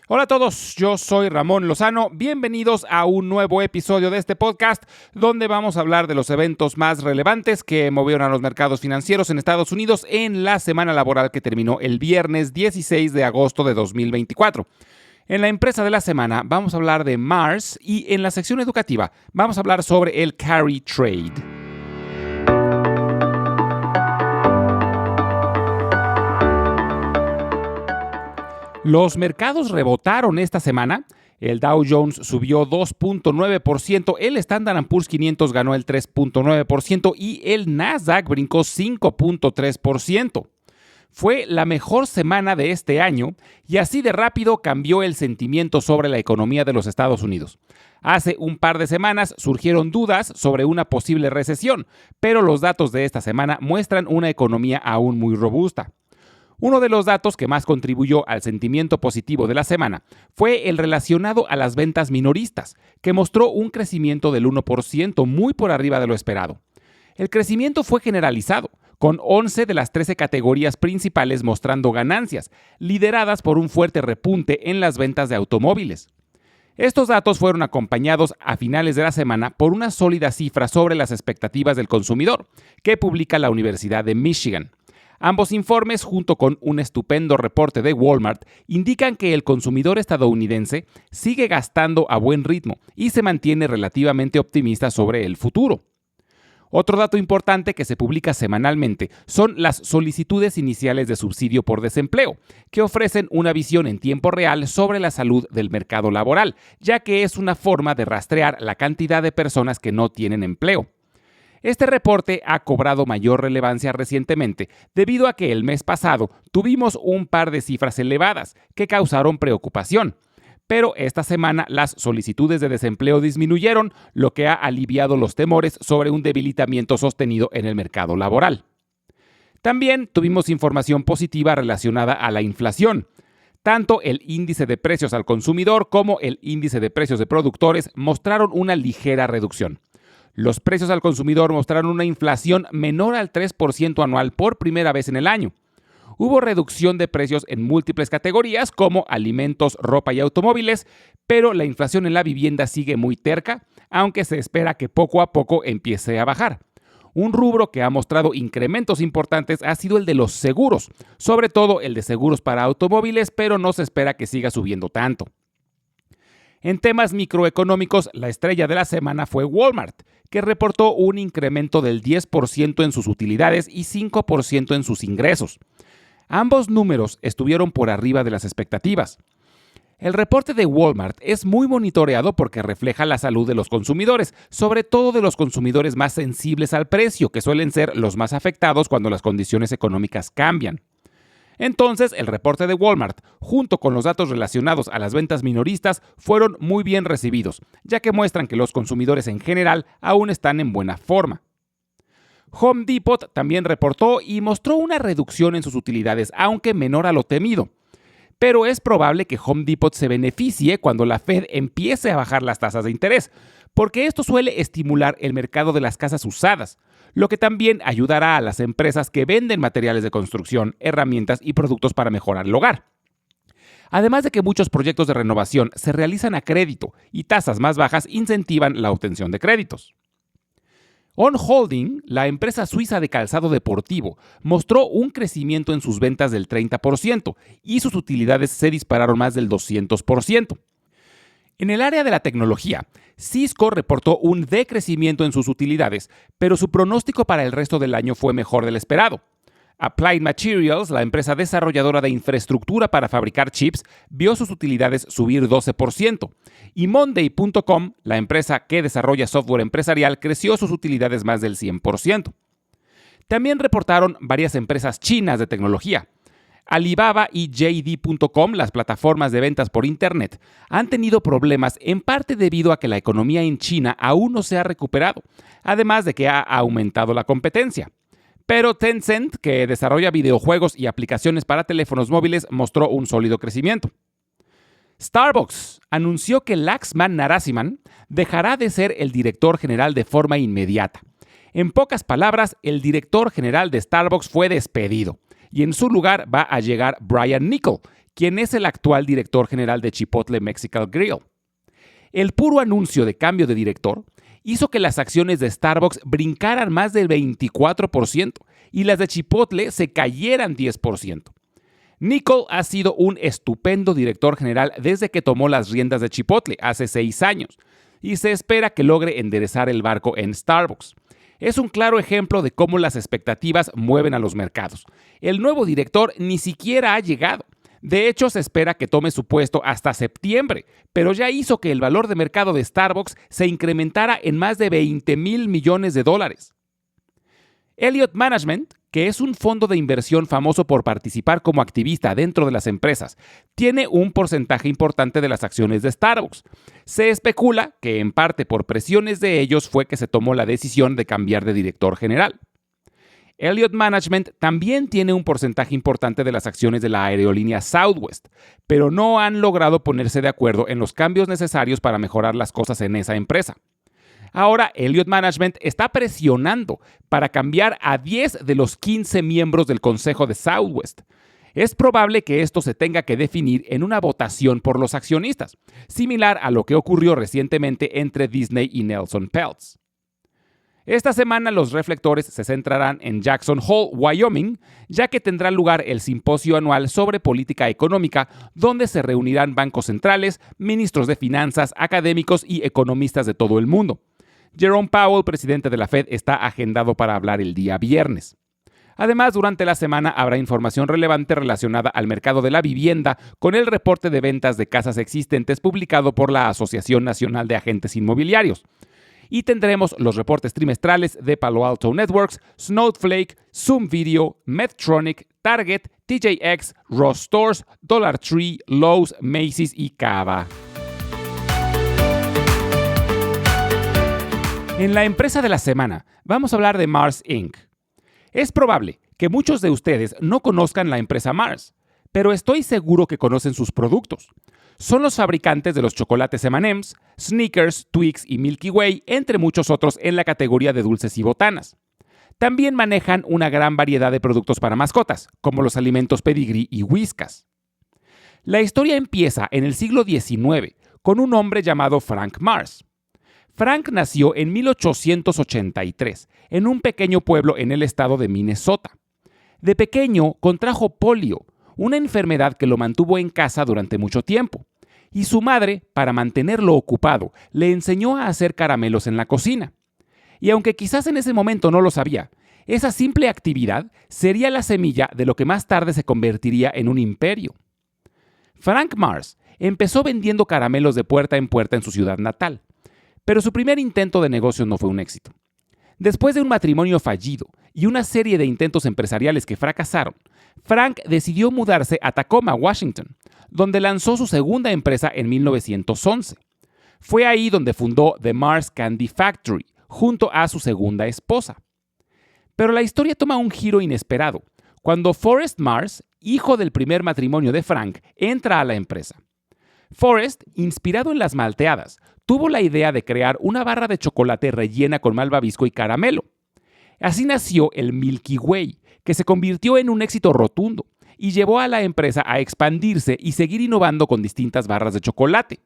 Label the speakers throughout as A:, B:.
A: Hola a todos, yo soy Ramón Lozano, bienvenidos a un nuevo episodio de este podcast donde vamos a hablar de los eventos más relevantes que movieron a los mercados financieros en Estados Unidos en la semana laboral que terminó el viernes 16 de agosto de 2024. En la empresa de la semana vamos a hablar de Mars y en la sección educativa vamos a hablar sobre el carry trade. Los mercados rebotaron esta semana. El Dow Jones subió 2.9%, el Standard & Poor's 500 ganó el 3.9% y el Nasdaq brincó 5.3%. Fue la mejor semana de este año y así de rápido cambió el sentimiento sobre la economía de los Estados Unidos. Hace un par de semanas surgieron dudas sobre una posible recesión, pero los datos de esta semana muestran una economía aún muy robusta. Uno de los datos que más contribuyó al sentimiento positivo de la semana fue el relacionado a las ventas minoristas, que mostró un crecimiento del 1%, muy por arriba de lo esperado. El crecimiento fue generalizado, con 11 de las 13 categorías principales mostrando ganancias, lideradas por un fuerte repunte en las ventas de automóviles. Estos datos fueron acompañados a finales de la semana por una sólida cifra sobre las expectativas del consumidor, que publica la Universidad de Michigan. Ambos informes, junto con un estupendo reporte de Walmart, indican que el consumidor estadounidense sigue gastando a buen ritmo y se mantiene relativamente optimista sobre el futuro. Otro dato importante que se publica semanalmente son las solicitudes iniciales de subsidio por desempleo, que ofrecen una visión en tiempo real sobre la salud del mercado laboral, ya que es una forma de rastrear la cantidad de personas que no tienen empleo. Este reporte ha cobrado mayor relevancia recientemente debido a que el mes pasado tuvimos un par de cifras elevadas que causaron preocupación. Pero esta semana las solicitudes de desempleo disminuyeron, lo que ha aliviado los temores sobre un debilitamiento sostenido en el mercado laboral. También tuvimos información positiva relacionada a la inflación. Tanto el índice de precios al consumidor como el índice de precios de productores mostraron una ligera reducción. Los precios al consumidor mostraron una inflación menor al 3% anual por primera vez en el año. Hubo reducción de precios en múltiples categorías como alimentos, ropa y automóviles, pero la inflación en la vivienda sigue muy terca, aunque se espera que poco a poco empiece a bajar. Un rubro que ha mostrado incrementos importantes ha sido el de los seguros, sobre todo el de seguros para automóviles, pero no se espera que siga subiendo tanto. En temas microeconómicos, la estrella de la semana fue Walmart, que reportó un incremento del 10% en sus utilidades y 5% en sus ingresos. Ambos números estuvieron por arriba de las expectativas. El reporte de Walmart es muy monitoreado porque refleja la salud de los consumidores, sobre todo de los consumidores más sensibles al precio, que suelen ser los más afectados cuando las condiciones económicas cambian. Entonces, el reporte de Walmart, junto con los datos relacionados a las ventas minoristas, fueron muy bien recibidos, ya que muestran que los consumidores en general aún están en buena forma. Home Depot también reportó y mostró una reducción en sus utilidades, aunque menor a lo temido. Pero es probable que Home Depot se beneficie cuando la Fed empiece a bajar las tasas de interés, porque esto suele estimular el mercado de las casas usadas, lo que también ayudará a las empresas que venden materiales de construcción, herramientas y productos para mejorar el hogar. Además de que muchos proyectos de renovación se realizan a crédito y tasas más bajas incentivan la obtención de créditos. On Holding, la empresa suiza de calzado deportivo, mostró un crecimiento en sus ventas del 30% y sus utilidades se dispararon más del 200%. En el área de la tecnología, Cisco reportó un decrecimiento en sus utilidades, pero su pronóstico para el resto del año fue mejor del esperado. Applied Materials, la empresa desarrolladora de infraestructura para fabricar chips, vio sus utilidades subir 12%. Y Monday.com, la empresa que desarrolla software empresarial, creció sus utilidades más del 100%. También reportaron varias empresas chinas de tecnología. Alibaba y JD.com, las plataformas de ventas por Internet, han tenido problemas en parte debido a que la economía en China aún no se ha recuperado, además de que ha aumentado la competencia. Pero Tencent, que desarrolla videojuegos y aplicaciones para teléfonos móviles, mostró un sólido crecimiento. Starbucks anunció que Laxman Narasimhan dejará de ser el director general de forma inmediata. En pocas palabras, el director general de Starbucks fue despedido y en su lugar va a llegar Brian Niccol, quien es el actual director general de Chipotle Mexican Grill. El puro anuncio de cambio de director hizo que las acciones de Starbucks brincaran más del 24% y las de Chipotle se cayeran 10%. Nicole ha sido un estupendo director general desde que tomó las riendas de Chipotle hace 6 años y se espera que logre enderezar el barco en Starbucks. Es un claro ejemplo de cómo las expectativas mueven a los mercados. El nuevo director ni siquiera ha llegado. De hecho, se espera que tome su puesto hasta septiembre, pero ya hizo que el valor de mercado de Starbucks se incrementara en más de $20,000 millones. Elliott Management, que es un fondo de inversión famoso por participar como activista dentro de las empresas, tiene un porcentaje importante de las acciones de Starbucks. Se especula que en parte por presiones de ellos fue que se tomó la decisión de cambiar de director general. Elliott Management también tiene un porcentaje importante de las acciones de la aerolínea Southwest, pero no han logrado ponerse de acuerdo en los cambios necesarios para mejorar las cosas en esa empresa. Ahora, Elliott Management está presionando para cambiar a 10 de los 15 miembros del consejo de Southwest. Es probable que esto se tenga que definir en una votación por los accionistas, similar a lo que ocurrió recientemente entre Disney y Nelson Peltz. Esta semana los reflectores se centrarán en Jackson Hole, Wyoming, ya que tendrá lugar el simposio anual sobre política económica, donde se reunirán bancos centrales, ministros de finanzas, académicos y economistas de todo el mundo. Jerome Powell, presidente de la Fed, está agendado para hablar el día viernes. Además, durante la semana habrá información relevante relacionada al mercado de la vivienda con el reporte de ventas de casas existentes publicado por la Asociación Nacional de Agentes Inmobiliarios. Y tendremos los reportes trimestrales de Palo Alto Networks, Snowflake, Zoom Video, Medtronic, Target, TJX, Ross Stores, Dollar Tree, Lowe's, Macy's y Cava. En la empresa de la semana vamos a hablar de Mars Inc. Es probable que muchos de ustedes no conozcan la empresa Mars, pero estoy seguro que conocen sus productos. Son los fabricantes de los chocolates M&M's, Snickers, Twix y Milky Way, entre muchos otros en la categoría de dulces y botanas. También manejan una gran variedad de productos para mascotas, como los alimentos Pedigree y Whiskas. La historia empieza en el siglo XIX con un hombre llamado Frank Mars. Frank nació en 1883 en un pequeño pueblo en el estado de Minnesota. De pequeño contrajo polio, una enfermedad que lo mantuvo en casa durante mucho tiempo, y su madre, para mantenerlo ocupado, le enseñó a hacer caramelos en la cocina. Y aunque quizás en ese momento no lo sabía, esa simple actividad sería la semilla de lo que más tarde se convertiría en un imperio. Frank Mars empezó vendiendo caramelos de puerta en puerta en su ciudad natal, pero su primer intento de negocio no fue un éxito. Después de un matrimonio fallido y una serie de intentos empresariales que fracasaron, Frank decidió mudarse a Tacoma, Washington, donde lanzó su segunda empresa en 1911. Fue ahí donde fundó The Mars Candy Factory, junto a su segunda esposa. Pero la historia toma un giro inesperado, cuando Forrest Mars, hijo del primer matrimonio de Frank, entra a la empresa. Forrest, inspirado en las malteadas, tuvo la idea de crear una barra de chocolate rellena con malvavisco y caramelo. Así nació el Milky Way, que se convirtió en un éxito rotundo y llevó a la empresa a expandirse y seguir innovando con distintas barras de chocolate.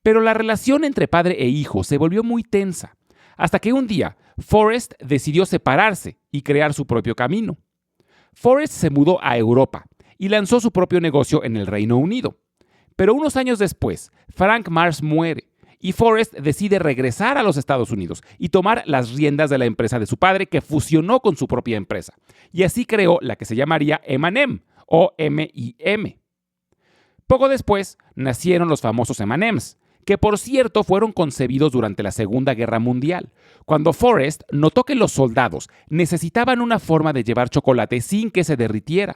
A: Pero la relación entre padre e hijo se volvió muy tensa, hasta que un día Forrest decidió separarse y crear su propio camino. Forrest se mudó a Europa y lanzó su propio negocio en el Reino Unido. Pero unos años después, Frank Mars muere y Forrest decide regresar a los Estados Unidos y tomar las riendas de la empresa de su padre, que fusionó con su propia empresa. Y así creó la que se llamaría M&M o M&M. Poco después nacieron los famosos M&M's, que por cierto fueron concebidos durante la Segunda Guerra Mundial, cuando Forrest notó que los soldados necesitaban una forma de llevar chocolate sin que se derritiera.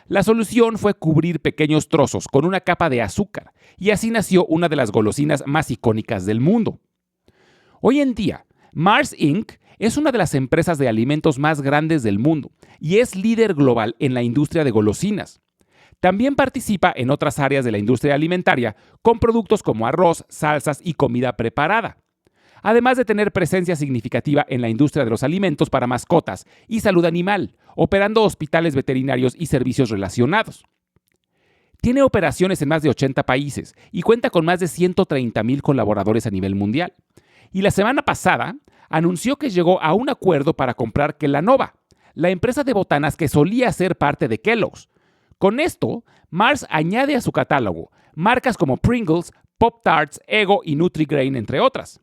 A: La solución fue cubrir pequeños trozos con una capa de azúcar, y así nació una de las golosinas más icónicas del mundo. Hoy en día, Mars Inc. es una de las empresas de alimentos más grandes del mundo y es líder global en la industria de golosinas. También participa en otras áreas de la industria alimentaria con productos como arroz, salsas y comida preparada, además de tener presencia significativa en la industria de los alimentos para mascotas y salud animal, operando hospitales veterinarios y servicios relacionados. Tiene operaciones en más de 80 países y cuenta con más de 130,000 colaboradores a nivel mundial. Y la semana pasada anunció que llegó a un acuerdo para comprar Kellanova, la empresa de botanas que solía ser parte de Kellogg's. Con esto, Mars añade a su catálogo marcas como Pringles, Pop-Tarts, Eggo y Nutri-Grain, entre otras.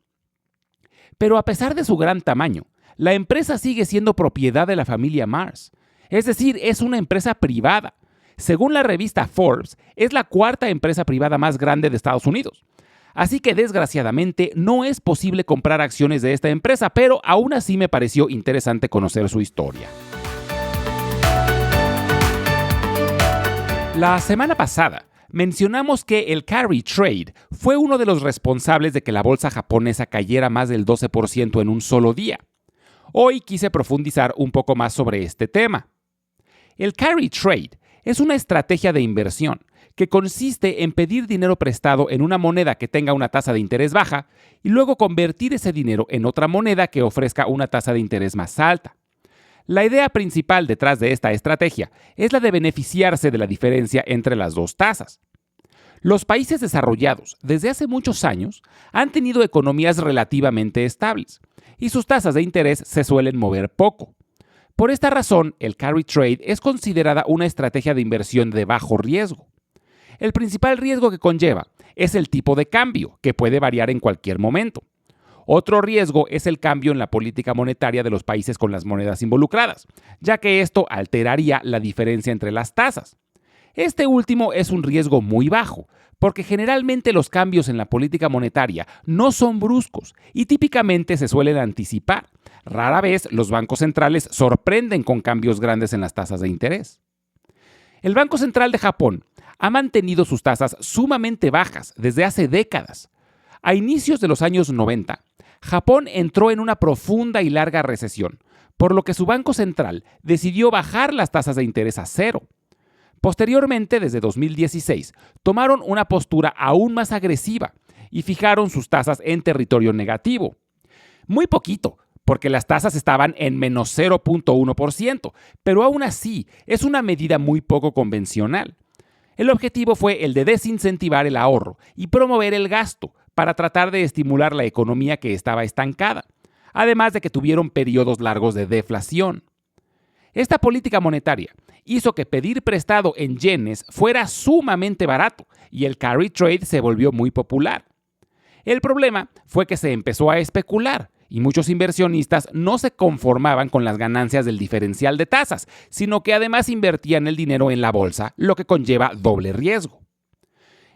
A: Pero a pesar de su gran tamaño, la empresa sigue siendo propiedad de la familia Mars. Es decir, es una empresa privada. Según la revista Forbes, es la cuarta empresa privada más grande de Estados Unidos. Así que desgraciadamente no es posible comprar acciones de esta empresa, pero aún así me pareció interesante conocer su historia. La semana pasada mencionamos que el carry trade fue uno de los responsables de que la bolsa japonesa cayera más del 12% en un solo día. Hoy quise profundizar un poco más sobre este tema. El carry trade es una estrategia de inversión que consiste en pedir dinero prestado en una moneda que tenga una tasa de interés baja y luego convertir ese dinero en otra moneda que ofrezca una tasa de interés más alta. La idea principal detrás de esta estrategia es la de beneficiarse de la diferencia entre las dos tasas. Los países desarrollados, desde hace muchos años, han tenido economías relativamente estables y sus tasas de interés se suelen mover poco. Por esta razón, el carry trade es considerada una estrategia de inversión de bajo riesgo. El principal riesgo que conlleva es el tipo de cambio, que puede variar en cualquier momento. Otro riesgo es el cambio en la política monetaria de los países con las monedas involucradas, ya que esto alteraría la diferencia entre las tasas. Este último es un riesgo muy bajo, porque generalmente los cambios en la política monetaria no son bruscos y típicamente se suelen anticipar. Rara vez los bancos centrales sorprenden con cambios grandes en las tasas de interés. El Banco Central de Japón ha mantenido sus tasas sumamente bajas desde hace décadas. A inicios de los años 90, Japón entró en una profunda y larga recesión, por lo que su Banco Central decidió bajar las tasas de interés a cero. Posteriormente, desde 2016, tomaron una postura aún más agresiva y fijaron sus tasas en territorio negativo. Muy poquito, porque las tasas estaban en menos 0.1%, pero aún así es una medida muy poco convencional. El objetivo fue el de desincentivar el ahorro y promover el gasto para tratar de estimular la economía que estaba estancada, además de que tuvieron periodos largos de deflación. Esta política monetaria hizo que pedir prestado en yenes fuera sumamente barato y el carry trade se volvió muy popular. El problema fue que se empezó a especular y muchos inversionistas no se conformaban con las ganancias del diferencial de tasas, sino que además invertían el dinero en la bolsa, lo que conlleva doble riesgo.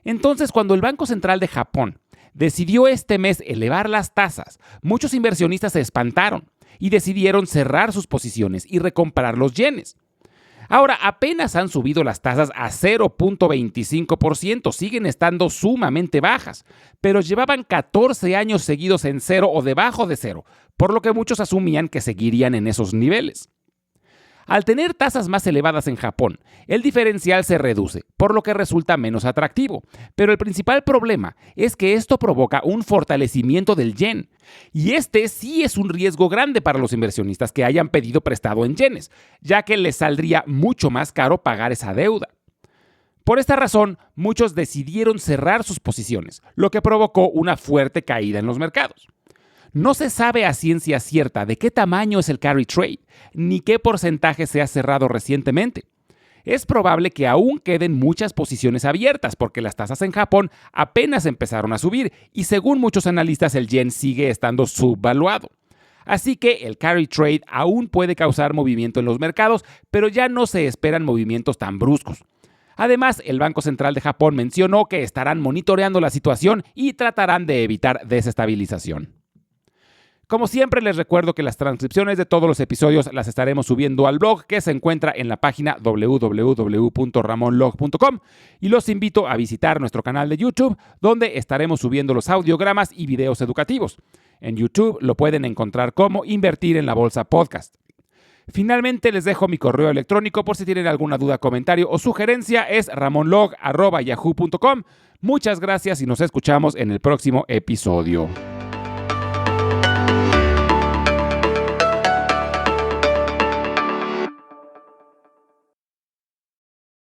A: Entonces, cuando el Banco Central de Japón decidió este mes elevar las tasas, muchos inversionistas se espantaron y decidieron cerrar sus posiciones y recomprar los yenes. Ahora apenas han subido las tasas a 0.25%, siguen estando sumamente bajas, pero llevaban 14 años seguidos en cero o debajo de cero, por lo que muchos asumían que seguirían en esos niveles. Al tener tasas más elevadas en Japón, el diferencial se reduce, por lo que resulta menos atractivo. Pero el principal problema es que esto provoca un fortalecimiento del yen. Y este sí es un riesgo grande para los inversionistas que hayan pedido prestado en yenes, ya que les saldría mucho más caro pagar esa deuda. Por esta razón, muchos decidieron cerrar sus posiciones, lo que provocó una fuerte caída en los mercados. No se sabe a ciencia cierta de qué tamaño es el carry trade, ni qué porcentaje se ha cerrado recientemente. Es probable que aún queden muchas posiciones abiertas porque las tasas en Japón apenas empezaron a subir y según muchos analistas el yen sigue estando subvaluado. Así que el carry trade aún puede causar movimiento en los mercados, pero ya no se esperan movimientos tan bruscos. Además, el Banco Central de Japón mencionó que estarán monitoreando la situación y tratarán de evitar desestabilización. Como siempre, les recuerdo que las transcripciones de todos los episodios las estaremos subiendo al blog que se encuentra en la página www.ramonlog.com y los invito a visitar nuestro canal de YouTube, donde estaremos subiendo los audiogramas y videos educativos. En YouTube lo pueden encontrar como Invertir en la Bolsa Podcast. Finalmente, les dejo mi correo electrónico por si tienen alguna duda, comentario o sugerencia. Es ramonlog@yahoo.com. Muchas gracias y nos escuchamos en el próximo episodio.